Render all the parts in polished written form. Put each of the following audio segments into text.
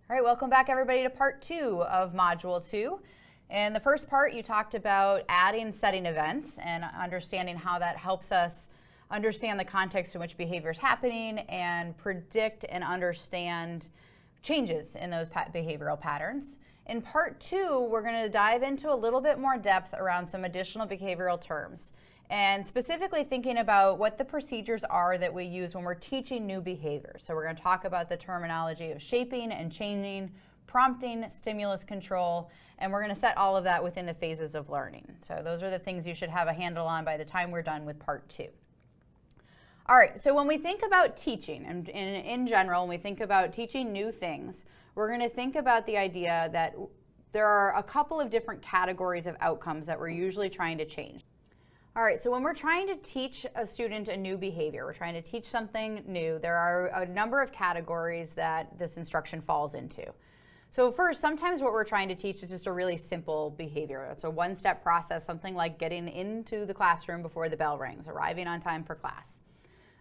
All right, welcome back everybody to part 2 of Module 2. In the first part, you talked about adding setting events and understanding how that helps us understand the context in which behavior is happening and predict and understand changes in those behavioral patterns. In part 2, we're going to dive into a little bit more depth around some additional behavioral terms, and specifically thinking about what the procedures are that we use when we're teaching new behaviors. So we're going to talk about the terminology of shaping and changing, prompting, stimulus control, and we're going to set all of that within the phases of learning. So those are the things you should have a handle on by the time we're done with part 2. All right, so when we think about teaching, and in general, when we think about teaching new things, we're going to think about the idea that there are a couple of different categories of outcomes that we're usually trying to change. All right, so when we're trying to teach a student a new behavior, we're trying to teach something new, there are a number of categories that this instruction falls into. So first, sometimes what we're trying to teach is just a really simple behavior. It's a one-step process, something like getting into the classroom before the bell rings, arriving on time for class.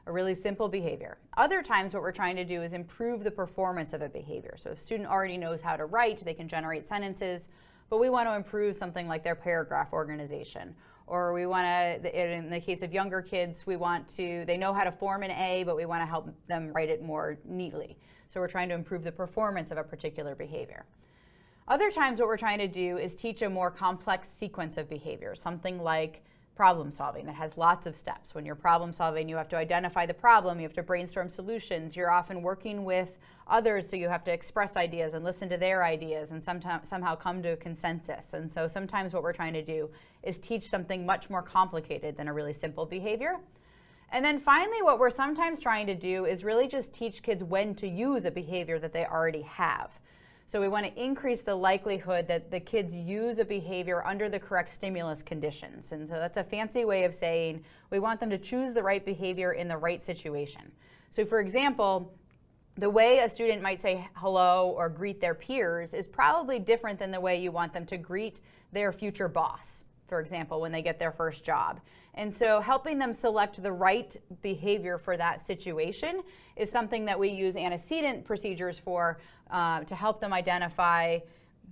A really simple behavior. Other times what we're trying to do is improve the performance of a behavior. So if a student already knows how to write, they can generate sentences, but we want to improve something like their paragraph organization. Or we want to, in the case of younger kids, they know how to form an A, but we want to help them write it more neatly. So we're trying to improve the performance of a particular behavior. Other times what we're trying to do is teach a more complex sequence of behaviors, something like problem solving that has lots of steps. When you're problem solving, you have to identify the problem, you have to brainstorm solutions, you're often working with others, so you have to express ideas and listen to their ideas and somehow come to a consensus. And so sometimes what we're trying to do is teach something much more complicated than a really simple behavior. And then finally, what we're sometimes trying to do is really just teach kids when to use a behavior that they already have. So we want to increase the likelihood that the kids use a behavior under the correct stimulus conditions. And so that's a fancy way of saying we want them to choose the right behavior in the right situation. So for example, the way a student might say hello or greet their peers is probably different than the way you want them to greet their future boss, for example, when they get their first job. And so helping them select the right behavior for that situation is something that we use antecedent procedures for to help them identify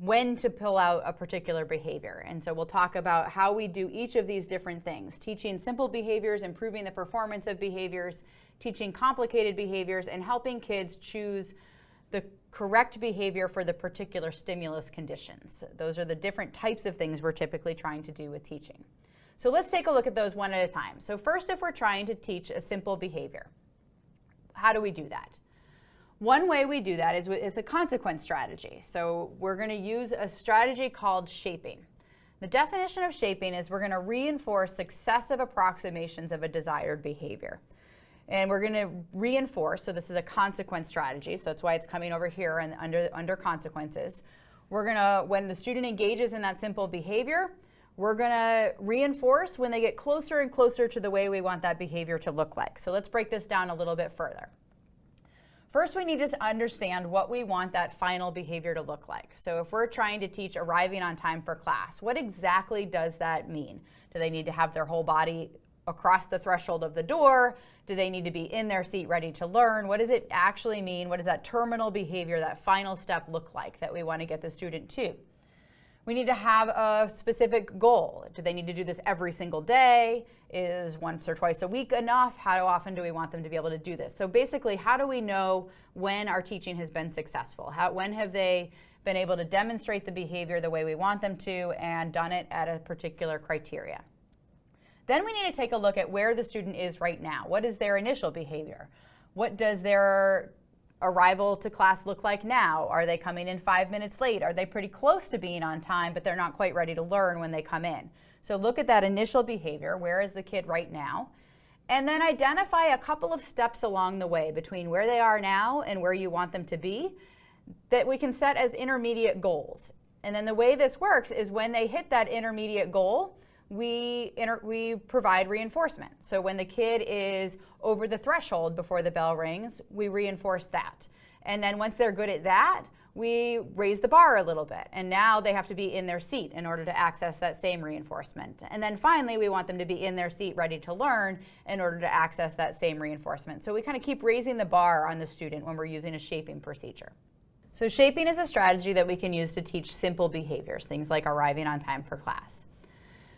when to pull out a particular behavior. And so we'll talk about how we do each of these different things, teaching simple behaviors, improving the performance of behaviors, teaching complicated behaviors, and helping kids choose the correct behavior for the particular stimulus conditions. Those are the different types of things we're typically trying to do with teaching. So let's take a look at those one at a time. So first, if we're trying to teach a simple behavior, how do we do that? One way we do that is with a consequence strategy. So we're going to use a strategy called shaping. The definition of shaping is we're going to reinforce successive approximations of a desired behavior. And we're going to reinforce, so this is a consequence strategy, so that's why it's coming over here and under consequences. We're going to, when the student engages in that simple behavior, we're going to reinforce when they get closer and closer to the way we want that behavior to look like. So let's break this down a little bit further. First, we need to understand what we want that final behavior to look like. So if we're trying to teach arriving on time for class, what exactly does that mean? Do they need to have their whole body across the threshold of the door? Do they need to be in their seat ready to learn? What does it actually mean? What does that terminal behavior, that final step look like that we want to get the student to? We need to have a specific goal. Do they need to do this every single day? Is once or twice a week enough? How often do we want them to be able to do this? So basically, how do we know when our teaching has been successful? When have they been able to demonstrate the behavior the way we want them to and done it at a particular criteria? Then we need to take a look at where the student is right now. What is their initial behavior? What does their arrival to class look like now? Are they coming in 5 minutes late? Are they pretty close to being on time, but they're not quite ready to learn when they come in? So look at that initial behavior. Where is the kid right now? And then identify a couple of steps along the way between where they are now and where you want them to be that we can set as intermediate goals. And then the way this works is when they hit that intermediate goal, we provide reinforcement. So when the kid is over the threshold before the bell rings, we reinforce that. And then once they're good at that, we raise the bar a little bit. And now they have to be in their seat in order to access that same reinforcement. And then finally, we want them to be in their seat ready to learn in order to access that same reinforcement. So we kind of keep raising the bar on the student when we're using a shaping procedure. So shaping is a strategy that we can use to teach simple behaviors, things like arriving on time for class.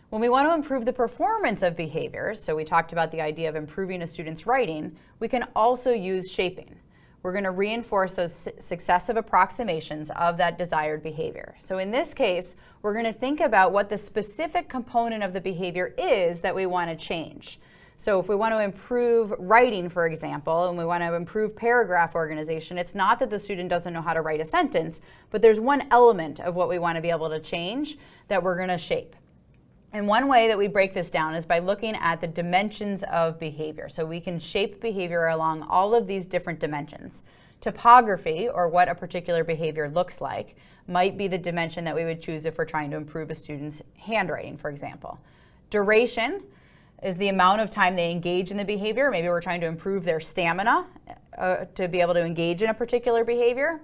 When we want to improve the performance of behaviors, so we talked about the idea of improving a student's writing, we can also use shaping. We're going to reinforce those successive approximations of that desired behavior. So in this case, we're going to think about what the specific component of the behavior is that we want to change. So if we want to improve writing, for example, and we want to improve paragraph organization, it's not that the student doesn't know how to write a sentence, but there's one element of what we want to be able to change that we're going to shape. And one way that we break this down is by looking at the dimensions of behavior. So we can shape behavior along all of these different dimensions. Topography, or what a particular behavior looks like, might be the dimension that we would choose if we're trying to improve a student's handwriting, for example. Duration is the amount of time they engage in the behavior. Maybe we're trying to improve their stamina to be able to engage in a particular behavior.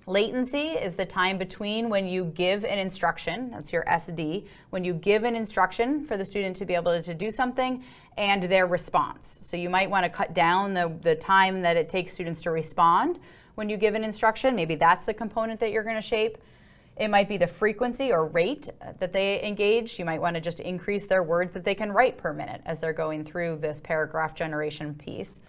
Latency is the time between when you give an instruction, that's your SD, when you give an instruction for the student to be able to do something, and their response. So you might want to cut down the time that it takes students to respond when you give an instruction. Maybe that's the component that you're going to shape. It might be the frequency or rate that they engage. You might want to just increase their words that they can write per minute as they're going through this paragraph generation piece.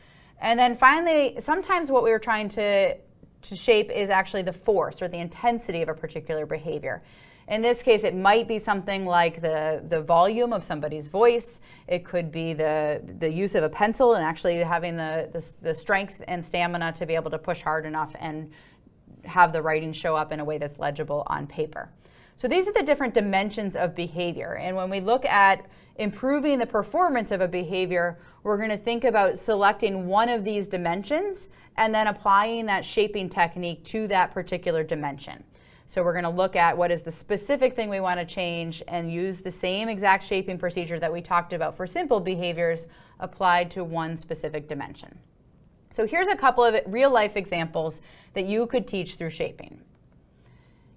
And then finally, sometimes what we were trying to shape is actually the force or the intensity of a particular behavior. In this case, it might be something like the volume of somebody's voice. It could be the use of a pencil and actually having the strength and stamina to be able to push hard enough and have the writing show up in a way that's legible on paper. So these are the different dimensions of behavior. And when we look at improving the performance of a behavior, we're going to think about selecting one of these dimensions and then applying that shaping technique to that particular dimension. So we're going to look at what is the specific thing we want to change and use the same exact shaping procedure that we talked about for simple behaviors applied to one specific dimension. So here's a couple of real-life examples that you could teach through shaping.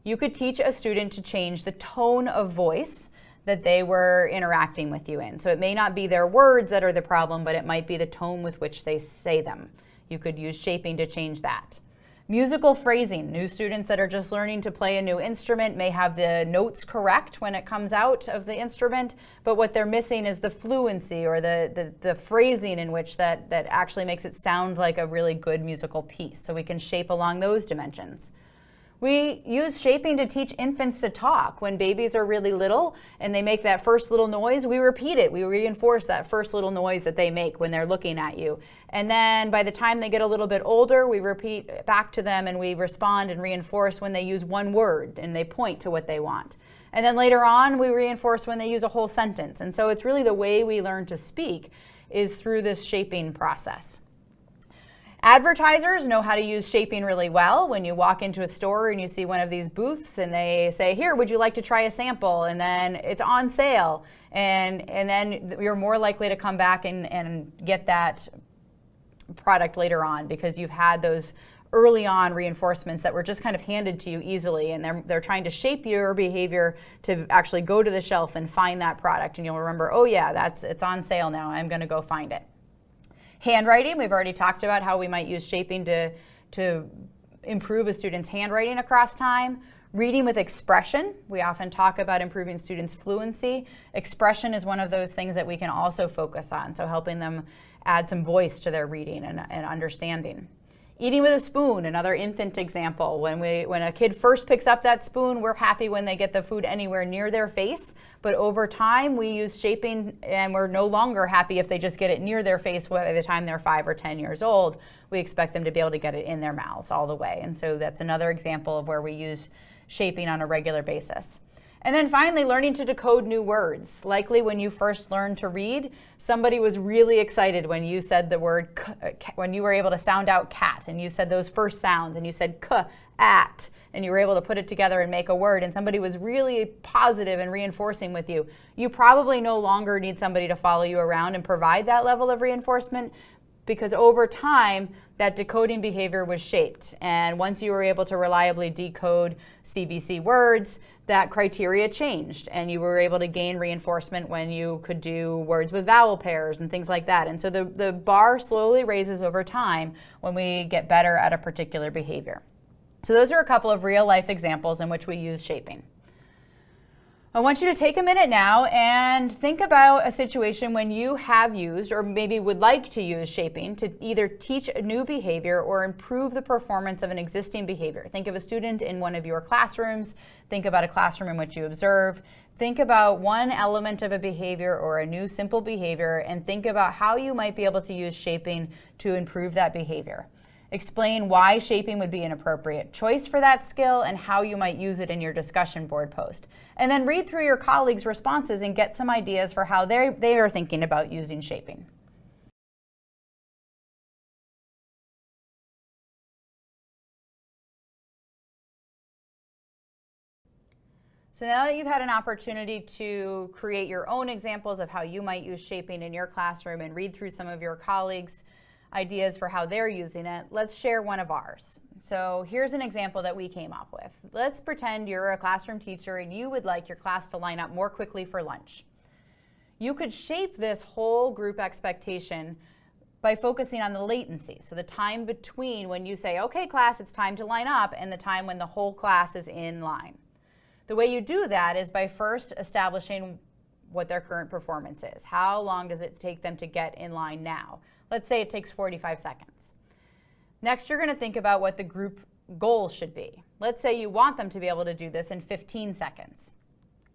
You could teach a student to change the tone of voice that they were interacting with you in. So it may not be their words that are the problem, but it might be the tone with which they say them. You could use shaping to change that. Musical phrasing. New students that are just learning to play a new instrument may have the notes correct when it comes out of the instrument, but what they're missing is the fluency or the phrasing in which that actually makes it sound like a really good musical piece. So we can shape along those dimensions. We use shaping to teach infants to talk. When babies are really little and they make that first little noise, we repeat it. We reinforce that first little noise that they make when they're looking at you. And then by the time they get a little bit older, we repeat back to them and we respond and reinforce when they use one word and they point to what they want. And then later on, we reinforce when they use a whole sentence. And so it's really the way we learn to speak is through this shaping process. Advertisers know how to use shaping really well. When you walk into a store and you see one of these booths and they say, here, would you like to try a sample? And then it's on sale. And then you're more likely to come back and get that product later on because you've had those early on reinforcements that were just kind of handed to you easily, and they're trying to shape your behavior to actually go to the shelf and find that product. And you'll remember, oh yeah, it's on sale now. I'm going to go find it. Handwriting, we've already talked about how we might use shaping to improve a student's handwriting across time. Reading with expression, we often talk about improving students' fluency. Expression is one of those things that we can also focus on, so helping them add some voice to their reading and understanding. Eating with a spoon, another infant example. When a kid first picks up that spoon, we're happy when they get the food anywhere near their face. But over time, we use shaping, and we're no longer happy if they just get it near their face by the time they're 5 or 10 years old. We expect them to be able to get it in their mouths all the way. And so that's another example of where we use shaping on a regular basis. And then finally, learning to decode new words. Likely when you first learned to read, somebody was really excited when you said the word, when you were able to sound out cat, and you said those first sounds, and you said k, at, and you were able to put it together and make a word, and somebody was really positive and reinforcing with you. You probably no longer need somebody to follow you around and provide that level of reinforcement, because over time, that decoding behavior was shaped. And once you were able to reliably decode CBC words, that criteria changed, and you were able to gain reinforcement when you could do words with vowel pairs and things like that. And so the bar slowly raises over time when we get better at a particular behavior. So those are a couple of real life examples in which we use shaping. I want you to take a minute now and think about a situation when you have used or maybe would like to use shaping to either teach a new behavior or improve the performance of an existing behavior. Think of a student in one of your classrooms. Think about a classroom in which you observe. Think about one element of a behavior or a new simple behavior and think about how you might be able to use shaping to improve that behavior. Explain why shaping would be an appropriate choice for that skill and how you might use it in your discussion board post. And then read through your colleagues' responses and get some ideas for how they are thinking about using shaping. So now that you've had an opportunity to create your own examples of how you might use shaping in your classroom and read through some of your colleagues' ideas for how they're using it, let's share one of ours. So here's an example that we came up with. Let's pretend you're a classroom teacher and you would like your class to line up more quickly for lunch. You could shape this whole group expectation by focusing on the latency, so the time between when you say, okay class, it's time to line up, and the time when the whole class is in line. The way you do that is by first establishing what their current performance is. How long does it take them to get in line now? Let's say it takes 45 seconds. Next, you're going to think about what the group goal should be. Let's say you want them to be able to do this in 15 seconds.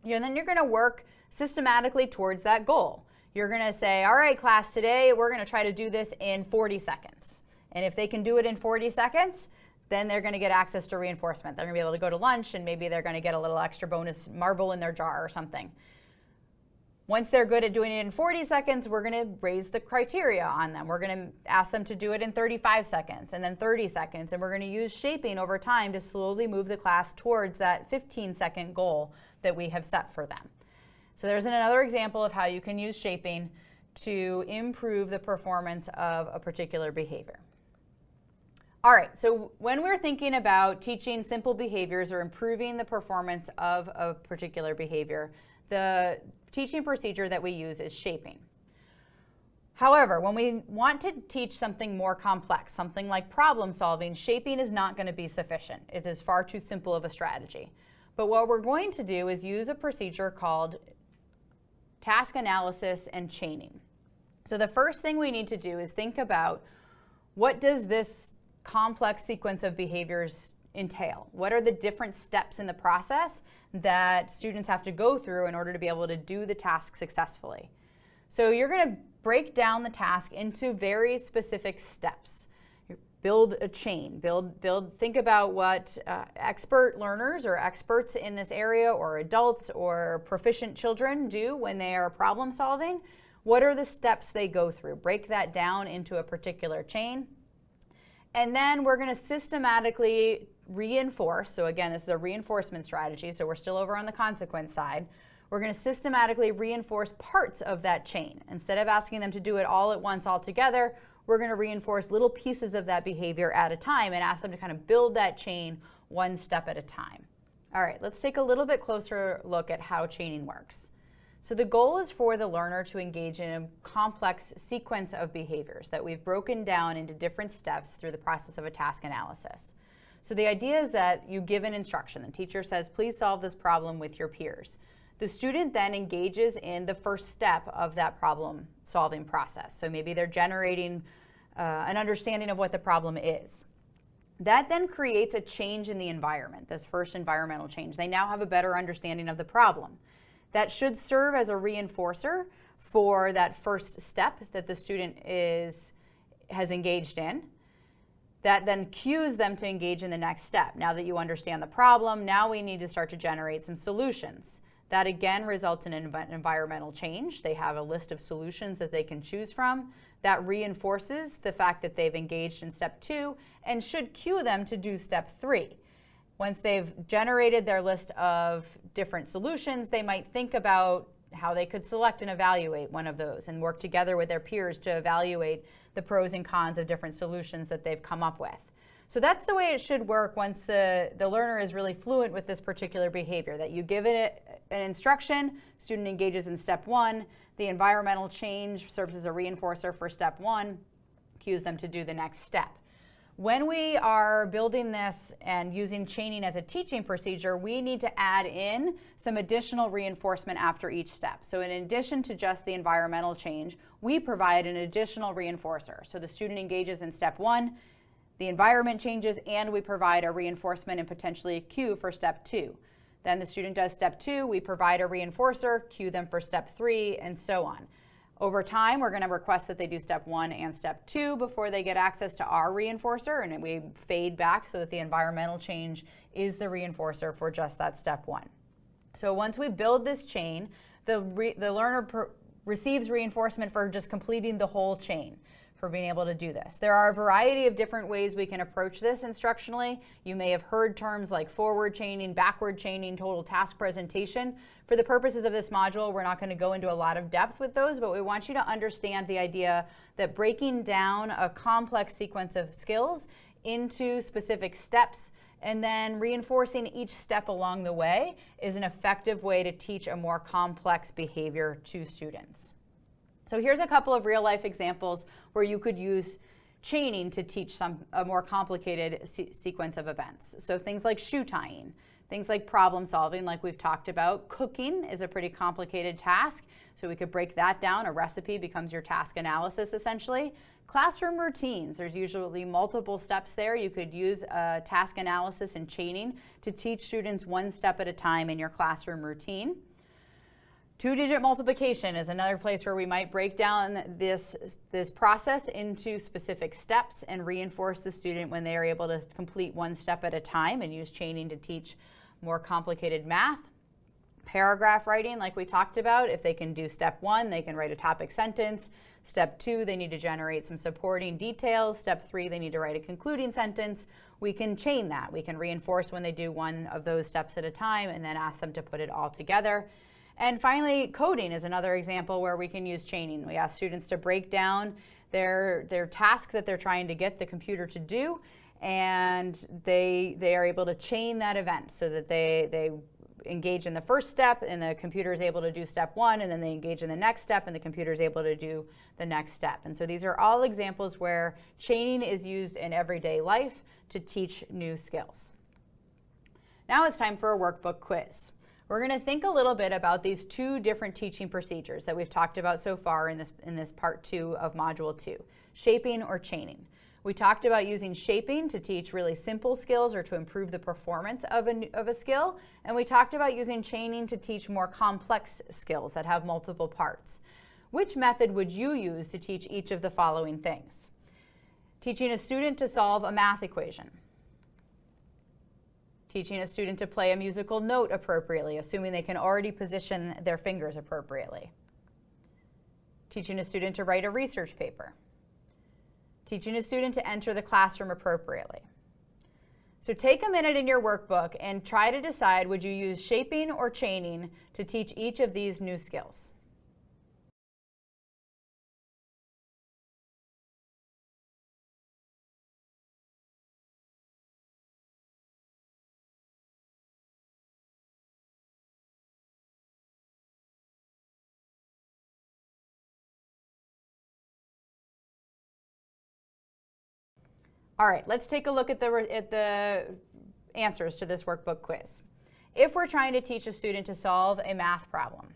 And then you're going to work systematically towards that goal. You're going to say, all right, class, today we're going to try to do this in 40 seconds. And if they can do it in 40 seconds, then they're going to get access to reinforcement. They're going to be able to go to lunch and maybe they're going to get a little extra bonus marble in their jar or something. Once they're good at doing it in 40 seconds, we're going to raise the criteria on them. We're going to ask them to do it in 35 seconds and then 30 seconds. And we're going to use shaping over time to slowly move the class towards that 15-second goal that we have set for them. So there's another example of how you can use shaping to improve the performance of a particular behavior. All right, so when we're thinking about teaching simple behaviors or improving the performance of a particular behavior, the teaching procedure that we use is shaping. However, when we want to teach something more complex, something like problem solving, shaping is not going to be sufficient. It is far too simple of a strategy. But what we're going to do is use a procedure called task analysis and chaining. So the first thing we need to do is think about, what does this complex sequence of behaviors entail? What are the different steps in the process that students have to go through in order to be able to do the task successfully? So you're going to break down the task into very specific steps. Build a chain. Think about what expert learners or experts in this area or adults or proficient children do when they are problem solving. What are the steps they go through? Break that down into a particular chain. And then we're going to systematically reinforce. So again, this is a reinforcement strategy, so we're still over on the consequence side. We're going to systematically reinforce parts of that chain. Instead of asking them to do it all at once all together, we're going to reinforce little pieces of that behavior at a time and ask them to kind of build that chain one step at a time. All right, let's take a little bit closer look at how chaining works. So the goal is for the learner to engage in a complex sequence of behaviors that we've broken down into different steps through the process of a task analysis. So the idea is that you give an instruction. The teacher says, please solve this problem with your peers. The student then engages in the first step of that problem solving process. So maybe they're generating an understanding of what the problem is. That then creates a change in the environment, this first environmental change. They now have a better understanding of the problem. That should serve as a reinforcer for that first step that the student has engaged in. That then cues them to engage in the next step. Now that you understand the problem, now we need to start to generate some solutions. That again results in an environmental change. They have a list of solutions that they can choose from. That reinforces the fact that they've engaged in step 2 and should cue them to do step 3. Once they've generated their list of different solutions, they might think about how they could select and evaluate one of those and work together with their peers to evaluate the pros and cons of different solutions that they've come up with. So that's the way it should work once the learner is really fluent with this particular behavior, that you give it an instruction, student engages in step 1, the environmental change serves as a reinforcer for step 1, cues them to do the next step. When we are building this and using chaining as a teaching procedure, we need to add in some additional reinforcement after each step. So in addition to just the environmental change, we provide an additional reinforcer. So the student engages in step 1, the environment changes, and we provide a reinforcement and potentially a cue for step 2. Then the student does step 2, we provide a reinforcer, cue them for step 3, and so on. Over time, we're going to request that they do step 1 and step 2 before they get access to our reinforcer, and we fade back so that the environmental change is the reinforcer for just that step 1. So once we build this chain, the learner receives reinforcement for just completing the whole chain, for being able to do this. There are a variety of different ways we can approach this instructionally. You may have heard terms like forward chaining, backward chaining, total task presentation. For the purposes of this module, we're not going to go into a lot of depth with those, but we want you to understand the idea that breaking down a complex sequence of skills into specific steps and then reinforcing each step along the way is an effective way to teach a more complex behavior to students. So here's a couple of real-life examples where you could use chaining to teach a more complicated sequence of events. So things like shoe tying, things like problem solving, like we've talked about. Cooking is a pretty complicated task, so we could break that down. A recipe becomes your task analysis, essentially. Classroom routines, there's usually multiple steps there. You could use task analysis and chaining to teach students one step at a time in your classroom routine. Two-digit multiplication is another place where we might break down this process into specific steps and reinforce the student when they are able to complete one step at a time and use chaining to teach more complicated math. Paragraph writing, like we talked about, if they can do step 1, they can write a topic sentence. Step 2, they need to generate some supporting details. Step 3, they need to write a concluding sentence. We can chain that. We can reinforce when they do one of those steps at a time and then ask them to put it all together. And finally, coding is another example where we can use chaining. We ask students to break down their task that they're trying to get the computer to do, and they are able to chain that event so that they engage in the first step and the computer is able to do step 1, and then they engage in the next step and the computer is able to do the next step. And so these are all examples where chaining is used in everyday life to teach new skills. Now it's time for a workbook quiz. We're going to think a little bit about these two different teaching procedures that we've talked about so far in this part 2 of module 2, shaping or chaining. We talked about using shaping to teach really simple skills or to improve the performance of a skill, and we talked about using chaining to teach more complex skills that have multiple parts. Which method would you use to teach each of the following things? Teaching a student to solve a math equation. Teaching a student to play a musical note appropriately, assuming they can already position their fingers appropriately. Teaching a student to write a research paper. Teaching a student to enter the classroom appropriately. So take a minute in your workbook and try to decide, would you use shaping or chaining to teach each of these new skills? All right, let's take a look at the answers to this workbook quiz. If we're trying to teach a student to solve a math problem,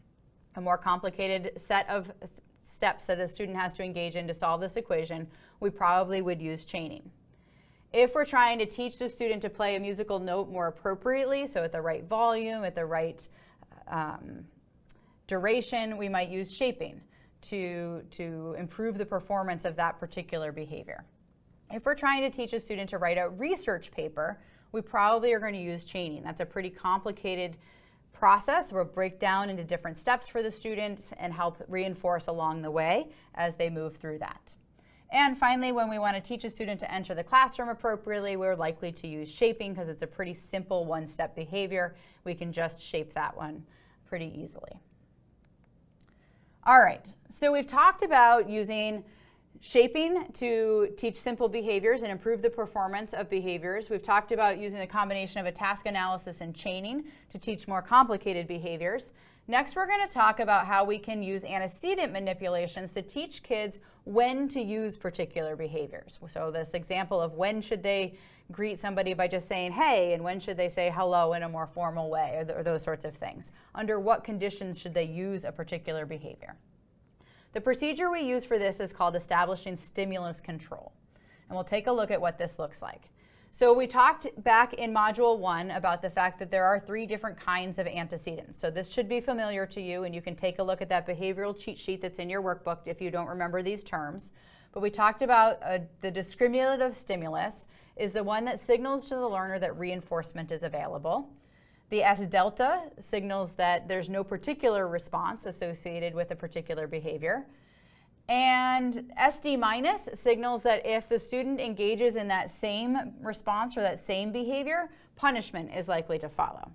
a more complicated set of steps that the student has to engage in to solve this equation, we probably would use chaining. If we're trying to teach the student to play a musical note more appropriately, so at the right volume, at the right duration, we might use shaping to improve the performance of that particular behavior. If we're trying to teach a student to write a research paper, we probably are going to use chaining. That's a pretty complicated process. We'll break down into different steps for the students and help reinforce along the way as they move through that. And finally, when we want to teach a student to enter the classroom appropriately, we're likely to use shaping because it's a pretty simple one-step behavior. We can just shape that one pretty easily. All right, so we've talked about using shaping to teach simple behaviors and improve the performance of behaviors. We've talked about using the combination of a task analysis and chaining to teach more complicated behaviors. Next, we're going to talk about how we can use antecedent manipulations to teach kids when to use particular behaviors. So this example of when should they greet somebody by just saying hey, and when should they say hello in a more formal way, or those sorts of things. Under what conditions should they use a particular behavior? The procedure we use for this is called establishing stimulus control. And we'll take a look at what this looks like. So we talked back in Module 1 about the fact that there are 3 different kinds of antecedents. So this should be familiar to you, and you can take a look at that behavioral cheat sheet that's in your workbook if you don't remember these terms. But we talked about the discriminative stimulus is the one that signals to the learner that reinforcement is available. The S delta signals that there's no particular response associated with a particular behavior. And SD minus signals that if the student engages in that same response or that same behavior, punishment is likely to follow.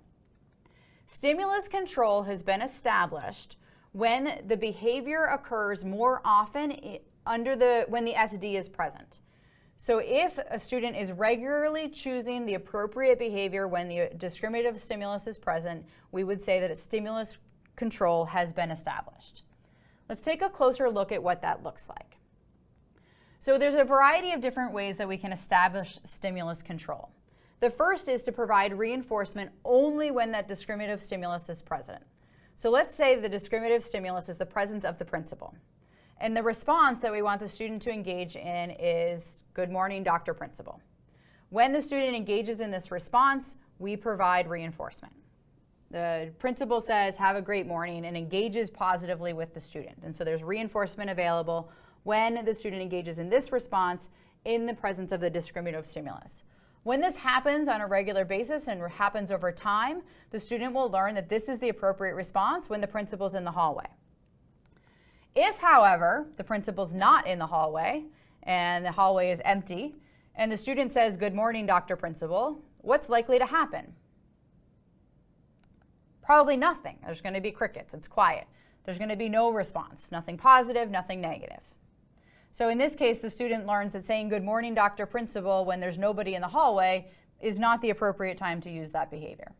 Stimulus control has been established when the behavior occurs more often when the SD is present. So if a student is regularly choosing the appropriate behavior when the discriminative stimulus is present, we would say that a stimulus control has been established. Let's take a closer look at what that looks like. So there's a variety of different ways that we can establish stimulus control. The first is to provide reinforcement only when that discriminative stimulus is present. So let's say the discriminative stimulus is the presence of the principal. And the response that we want the student to engage in is, "Good morning, Dr. Principal." When the student engages in this response, we provide reinforcement. The principal says, "Have a great morning," and engages positively with the student. And so there's reinforcement available when the student engages in this response in the presence of the discriminative stimulus. When this happens on a regular basis and happens over time, the student will learn that this is the appropriate response when the principal's in the hallway. If, however, the principal's not in the hallway and the hallway is empty, and the student says, "Good morning, Dr. Principal," what's likely to happen? Probably nothing. There's going to be crickets. It's quiet. There's going to be no response, nothing positive, nothing negative. So in this case, the student learns that saying, "Good morning, Dr. Principal," when there's nobody in the hallway is not the appropriate time to use that behavior.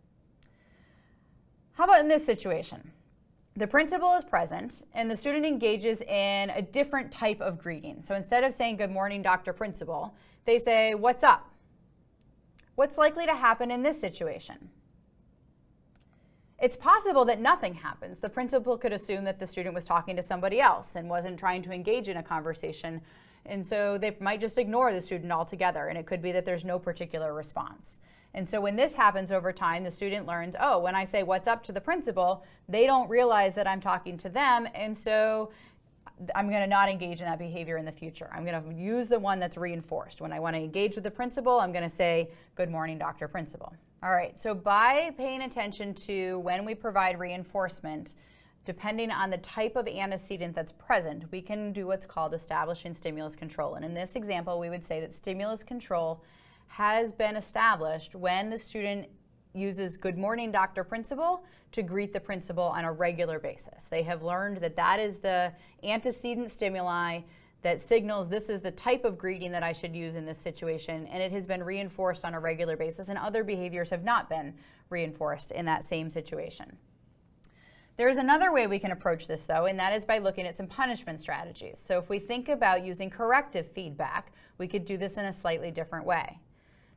How about in this situation? The principal is present, and the student engages in a different type of greeting. So instead of saying, "Good morning, Dr. Principal," they say, "What's up?" What's likely to happen in this situation? It's possible that nothing happens. The principal could assume that the student was talking to somebody else and wasn't trying to engage in a conversation. And so they might just ignore the student altogether, and it could be that there's no particular response. And so when this happens over time, the student learns, oh, when I say "what's up" to the principal, they don't realize that I'm talking to them, and so I'm going to not engage in that behavior in the future. I'm going to use the one that's reinforced. When I want to engage with the principal, I'm going to say, "Good morning, Dr. Principal." All right, so by paying attention to when we provide reinforcement, depending on the type of antecedent that's present, we can do what's called establishing stimulus control. And in this example, we would say that stimulus control has been established when the student uses "Good morning, Dr. Principal" to greet the principal on a regular basis. They have learned that that is the antecedent stimuli that signals this is the type of greeting that I should use in this situation, and it has been reinforced on a regular basis, and other behaviors have not been reinforced in that same situation. There is another way we can approach this, though, and that is by looking at some punishment strategies. So if we think about using corrective feedback, we could do this in a slightly different way.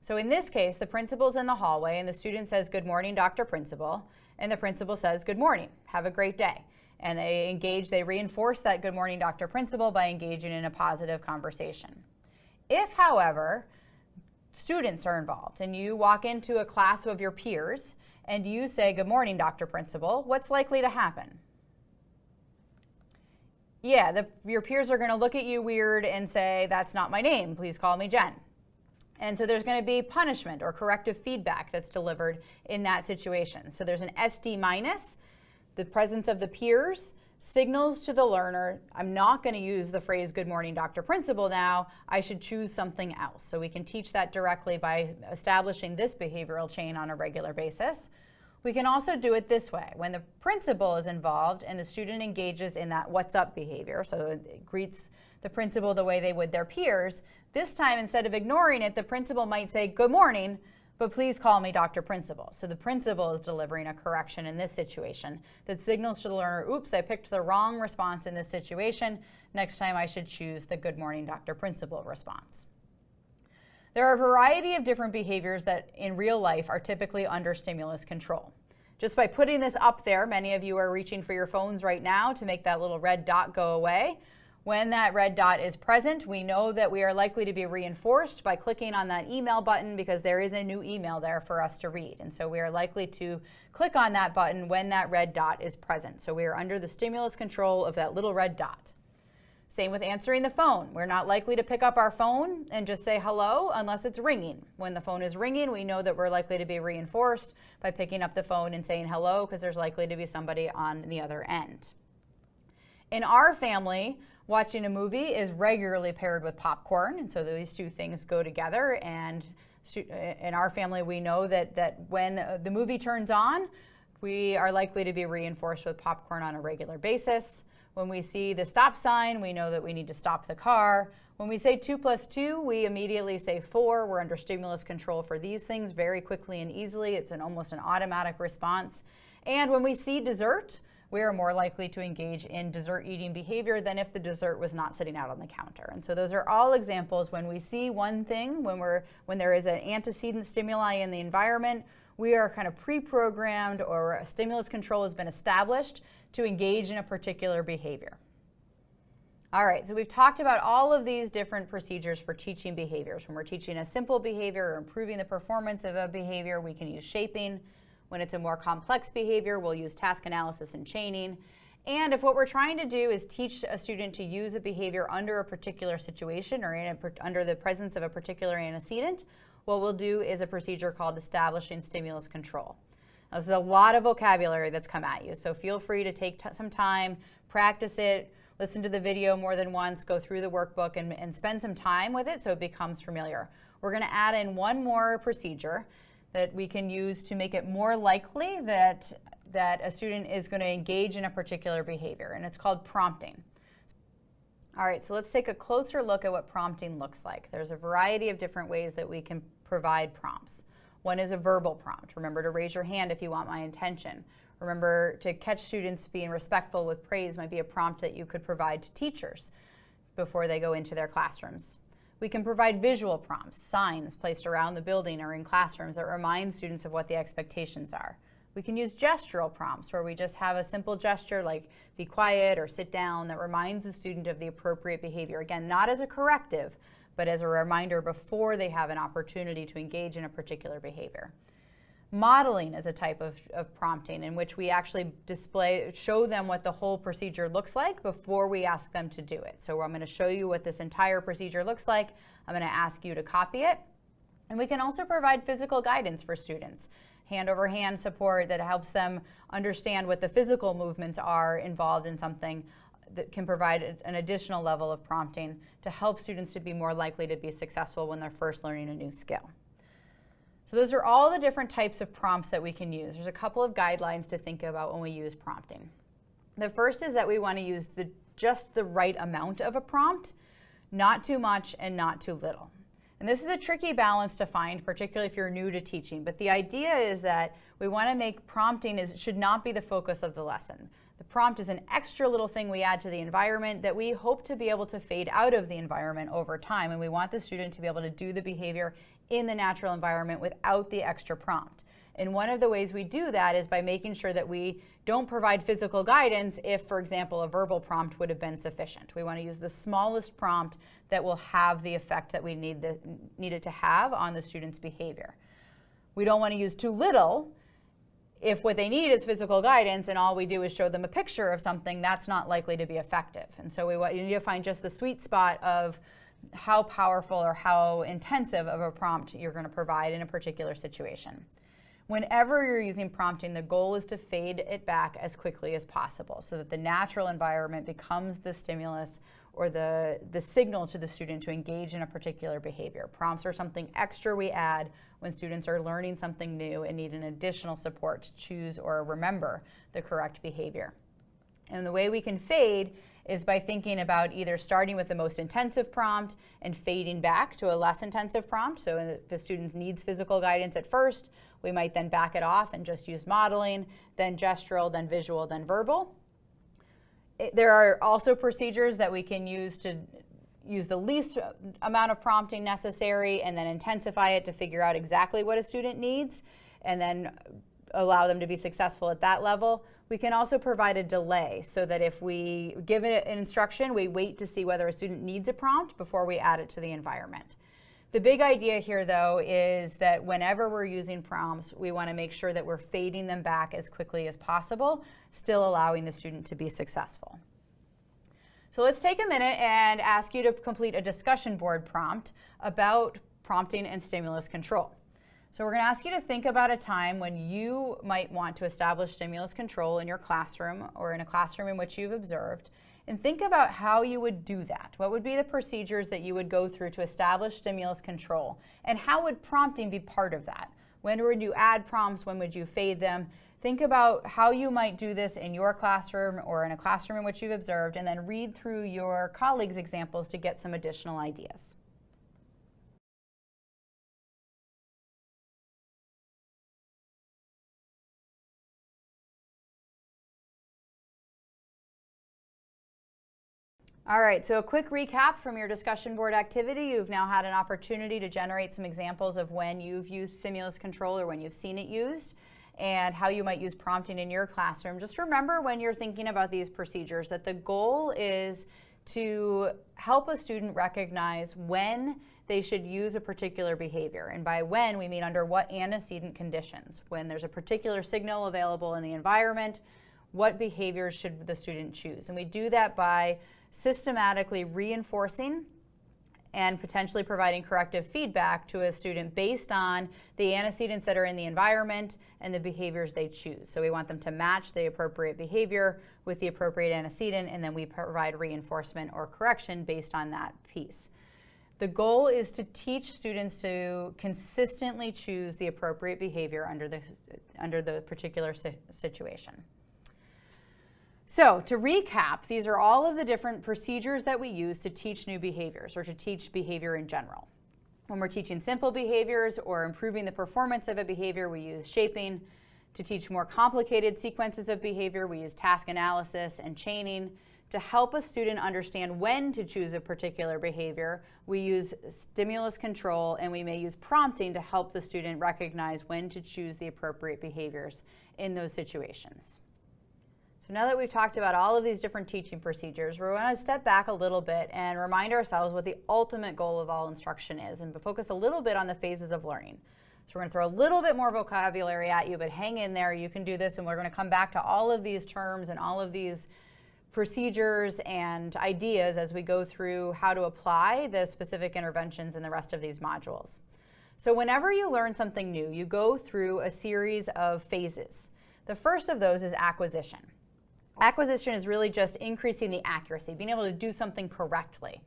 So in this case, the principal's in the hallway, and the student says, "Good morning, Dr. Principal," and the principal says, "Good morning, have a great day." And they reinforce that "Good morning, Dr. Principal" by engaging in a positive conversation. If, however, students are involved and you walk into a class of your peers and you say, "Good morning, Dr. Principal," what's likely to happen? Yeah, your peers are going to look at you weird and say, "That's not my name, please call me Jen." And so there's going to be punishment or corrective feedback that's delivered in that situation. So there's an SD minus. The presence of the peers signals to the learner, I'm not going to use the phrase "Good morning, Dr. Principal" now. I should choose something else. So we can teach that directly by establishing this behavioral chain on a regular basis. We can also do it this way. When the principal is involved and the student engages in that "what's up" behavior, so it greets the principal the way they would their peers, this time instead of ignoring it, the principal might say "Good morning," but please call me Dr. Principal. So the principal is delivering a correction in this situation that signals to the learner, oops, I picked the wrong response in this situation. Next time I should choose the good morning, Dr. Principal response. There are a variety of different behaviors that in real life are typically under stimulus control. Just by putting this up there, many of you are reaching for your phones right now to make that little red dot go away. When that red dot is present, we know that we are likely to be reinforced by clicking on that email button because there is a new email there for us to read. And so we are likely to click on that button when that red dot is present. So we are under the stimulus control of that little red dot. Same with answering the phone. We're not likely to pick up our phone and just say hello unless it's ringing. When the phone is ringing, we know that we're likely to be reinforced by picking up the phone and saying hello because there's likely to be somebody on the other end. In our family, watching a movie is regularly paired with popcorn, and so these two things go together. And in our family, we know that when the movie turns on, we are likely to be reinforced with popcorn on a regular basis. When we see the stop sign, we know that we need to stop the car. When we say 2 + 2, we immediately say 4. We're under stimulus control for these things very quickly and easily. It's almost an automatic response. And when we see dessert, we are more likely to engage in dessert eating behavior than if the dessert was not sitting out on the counter. And so those are all examples when we see one thing, when there is an antecedent stimuli in the environment, we are kind of pre-programmed or a stimulus control has been established to engage in a particular behavior. All right, so we've talked about all of these different procedures for teaching behaviors. When we're teaching a simple behavior or improving the performance of a behavior, we can use shaping. When it's a more complex behavior, we'll use task analysis and chaining. And if what we're trying to do is teach a student to use a behavior under a particular situation or under the presence of a particular antecedent, what we'll do is a procedure called establishing stimulus control. Now, this is a lot of vocabulary that's come at you, so feel free to take some time, practice it, listen to the video more than once, go through the workbook, and spend some time with it so it becomes familiar. We're going to add in one more procedure that we can use to make it more likely that a student is going to engage in a particular behavior, and it's called prompting. All right, so let's take a closer look at what prompting looks like. There's a variety of different ways that we can provide prompts. One is a verbal prompt. Remember to raise your hand if you want my attention. Remember to catch students being respectful with praise might be a prompt that you could provide to teachers before they go into their classrooms. We can provide visual prompts, signs placed around the building or in classrooms that remind students of what the expectations are. We can use gestural prompts where we just have a simple gesture like be quiet or sit down that reminds the student of the appropriate behavior. Again, not as a corrective, but as a reminder before they have an opportunity to engage in a particular behavior. Modeling is a type of prompting in which we actually show them what the whole procedure looks like before we ask them to do it. So I'm going to show you what this entire procedure looks like. I'm going to ask you to copy it. And we can also provide physical guidance for students, hand-over-hand support that helps them understand what the physical movements are involved in something that can provide an additional level of prompting to help students to be more likely to be successful when they're first learning a new skill. So those are all the different types of prompts that we can use. There's a couple of guidelines to think about when we use prompting. The first is that we want to use just the right amount of a prompt, not too much and not too little. And this is a tricky balance to find, particularly if you're new to teaching. But the idea is that we want to make prompting should not be the focus of the lesson. The prompt is an extra little thing we add to the environment that we hope to be able to fade out of the environment over time. And we want the student to be able to do the behavior in the natural environment without the extra prompt. And one of the ways we do that is by making sure that we don't provide physical guidance if, for example, a verbal prompt would have been sufficient. We want to use the smallest prompt that will have the effect that we need it to have on the student's behavior. We don't want to use too little if what they need is physical guidance and all we do is show them a picture of something. That's not likely to be effective. And so you need to find just the sweet spot of how powerful or how intensive of a prompt you're going to provide in a particular situation. Whenever you're using prompting, the goal is to fade it back as quickly as possible so that the natural environment becomes the stimulus or the signal to the student to engage in a particular behavior. Prompts are something extra we add when students are learning something new and need an additional support to choose or remember the correct behavior. And the way we can fade is by thinking about either starting with the most intensive prompt and fading back to a less intensive prompt. So if the student needs physical guidance at first, we might then back it off and just use modeling, then gestural, then visual, then verbal. There are also procedures that we can use to use the least amount of prompting necessary and then intensify it to figure out exactly what a student needs and then allow them to be successful at that level. We can also provide a delay so that if we give it an instruction, we wait to see whether a student needs a prompt before we add it to the environment. The big idea here, though, is that whenever we're using prompts, we want to make sure that we're fading them back as quickly as possible, still allowing the student to be successful. So let's take a minute and ask you to complete a discussion board prompt about prompting and stimulus control. So we're going to ask you to think about a time when you might want to establish stimulus control in your classroom or in a classroom in which you've observed, and think about how you would do that. What would be the procedures that you would go through to establish stimulus control, and how would prompting be part of that? When would you add prompts? When would you fade them? Think about how you might do this in your classroom or in a classroom in which you've observed, and then read through your colleagues' examples to get some additional ideas. All right, so a quick recap from your discussion board activity. You've now had an opportunity to generate some examples of when you've used stimulus control or when you've seen it used, and how you might use prompting in your classroom. Just remember when you're thinking about these procedures that the goal is to help a student recognize when they should use a particular behavior. And by when, we mean under what antecedent conditions. When there's a particular signal available in the environment, what behaviors should the student choose? And we do that by systematically reinforcing and potentially providing corrective feedback to a student based on the antecedents that are in the environment and the behaviors they choose. So we want them to match the appropriate behavior with the appropriate antecedent, and then we provide reinforcement or correction based on that piece. The goal is to teach students to consistently choose the appropriate behavior under the particular situation. So to recap, these are all of the different procedures that we use to teach new behaviors or to teach behavior in general. When we're teaching simple behaviors or improving the performance of a behavior, we use shaping. To teach more complicated sequences of behavior, we use task analysis and chaining. To help a student understand when to choose a particular behavior, we use stimulus control, and we may use prompting to help the student recognize when to choose the appropriate behaviors in those situations. So now that we've talked about all of these different teaching procedures, we're going to step back a little bit and remind ourselves what the ultimate goal of all instruction is, and focus a little bit on the phases of learning. So we're going to throw a little bit more vocabulary at you, but hang in there, you can do this, and we're going to come back to all of these terms and all of these procedures and ideas as we go through how to apply the specific interventions in the rest of these modules. So whenever you learn something new, you go through a series of phases. The first of those is acquisition. Acquisition is really just increasing the accuracy, being able to do something correctly.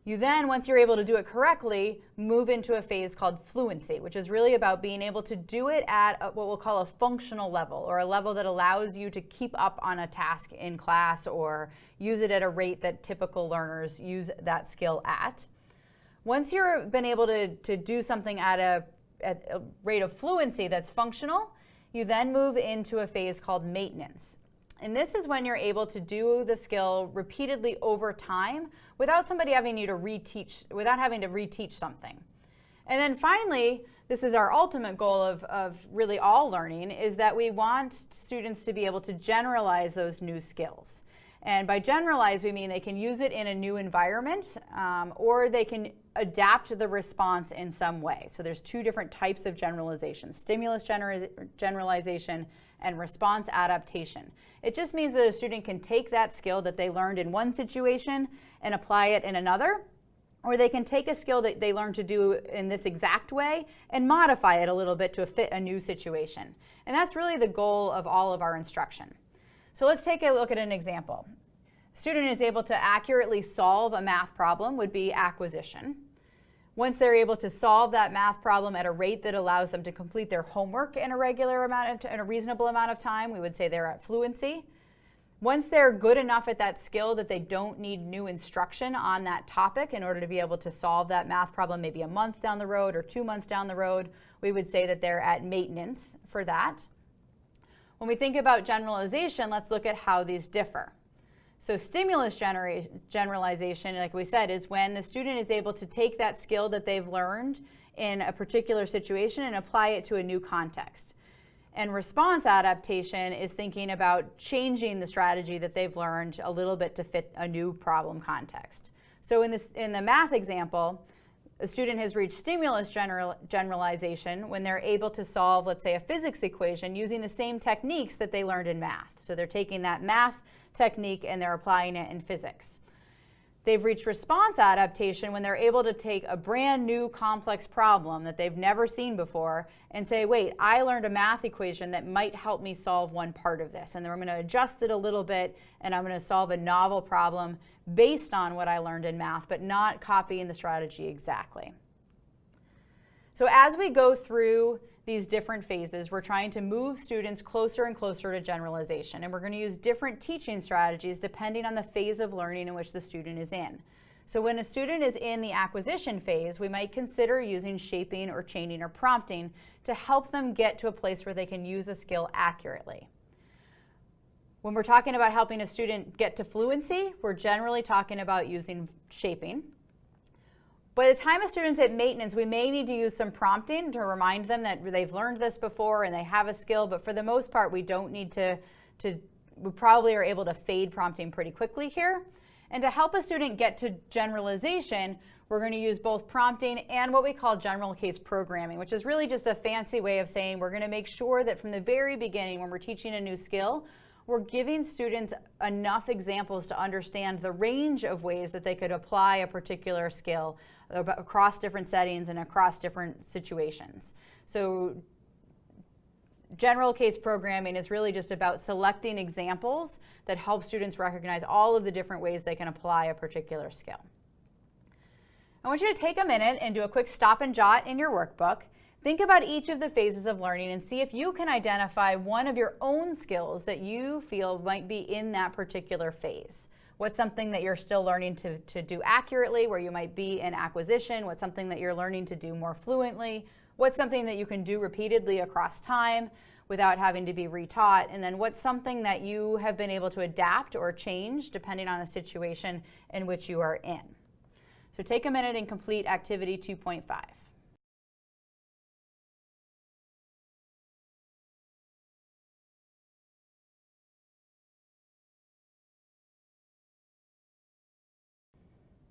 You then, once you're able to do it correctly, move into a phase called fluency, which is really about being able to do it at what we'll call a functional level, or a level that allows you to keep up on a task in class or use it at a rate that typical learners use that skill at. Once you've been able to do something at a rate of fluency that's functional, you then move into a phase called maintenance. And this is when you're able to do the skill repeatedly over time without somebody having to reteach something. And then finally, this is our ultimate goal of really all learning, is that we want students to be able to generalize those new skills. And by generalize, we mean they can use it in a new environment, or they can adapt the response in some way. So there's two different types of generalization: stimulus generalization and response adaptation. It just means that a student can take that skill that they learned in one situation and apply it in another, or they can take a skill that they learned to do in this exact way and modify it a little bit to fit a new situation. And that's really the goal of all of our instruction. So let's take a look at an example. Student is able to accurately solve a math problem would be acquisition. Once they're able to solve that math problem at a rate that allows them to complete their homework in a reasonable amount of time, we would say they're at fluency. Once they're good enough at that skill that they don't need new instruction on that topic in order to be able to solve that math problem maybe a month down the road or 2 months down the road, we would say that they're at maintenance for that. When we think about generalization, let's look at how these differ. So stimulus generalization, like we said, is when the student is able to take that skill that they've learned in a particular situation and apply it to a new context. And response adaptation is thinking about changing the strategy that they've learned a little bit to fit a new problem context. So in the math example, a student has reached stimulus generalization when they're able to solve, let's say, a physics equation using the same techniques that they learned in math. So they're taking that math technique and they're applying it in physics. They've reached response adaptation when they're able to take a brand new complex problem that they've never seen before and say, wait, I learned a math equation that might help me solve one part of this. And then I'm going to adjust it a little bit and I'm going to solve a novel problem based on what I learned in math, but not copying the strategy exactly. So as we go through these different phases, we're trying to move students closer and closer to generalization, and we're going to use different teaching strategies depending on the phase of learning in which the student is in. So when a student is in the acquisition phase, we might consider using shaping or chaining or prompting to help them get to a place where they can use a skill accurately. When we're talking about helping a student get to fluency, we're generally talking about using shaping. By the time a student's at maintenance, we may need to use some prompting to remind them that they've learned this before and they have a skill, but for the most part, we don't need we probably are able to fade prompting pretty quickly here. And to help a student get to generalization, we're going to use both prompting and what we call general case programming, which is really just a fancy way of saying we're going to make sure that from the very beginning when we're teaching a new skill, we're giving students enough examples to understand the range of ways that they could apply a particular skill across different settings and across different situations. So general case programming is really just about selecting examples that help students recognize all of the different ways they can apply a particular skill. I want you to take a minute and do a quick stop and jot in your workbook. Think about each of the phases of learning and see if you can identify one of your own skills that you feel might be in that particular phase. What's something that you're still learning to do accurately, where you might be in acquisition? What's something that you're learning to do more fluently? What's something that you can do repeatedly across time without having to be retaught? And then what's something that you have been able to adapt or change depending on the situation in which you are in? So take a minute and complete activity 2.5.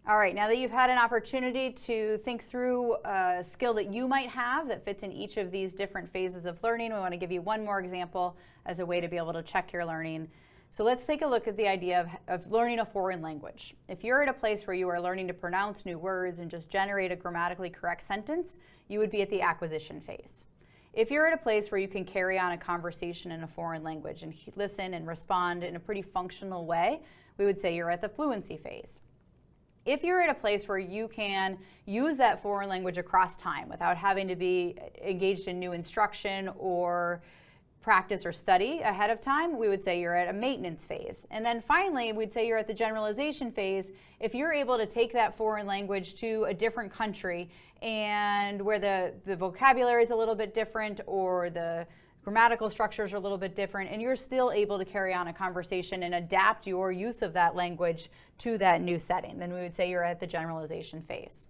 All right, now that you've had an opportunity to think through a skill that you might have that fits in each of these different phases of learning, we want to give you one more example as a way to be able to check your learning. So let's take a look at the idea of learning a foreign language. If you're at a place where you are learning to pronounce new words and just generate a grammatically correct sentence, you would be at the acquisition phase. If you're at a place where you can carry on a conversation in a foreign language and listen and respond in a pretty functional way, we would say you're at the fluency phase. If you're at a place where you can use that foreign language across time without having to be engaged in new instruction or practice or study ahead of time, we would say you're at a maintenance phase. And then finally, we'd say you're at the generalization phase if you're able to take that foreign language to a different country and where the vocabulary is a little bit different or the grammatical structures are a little bit different, and you're still able to carry on a conversation and adapt your use of that language to that new setting. Then we would say you're at the generalization phase.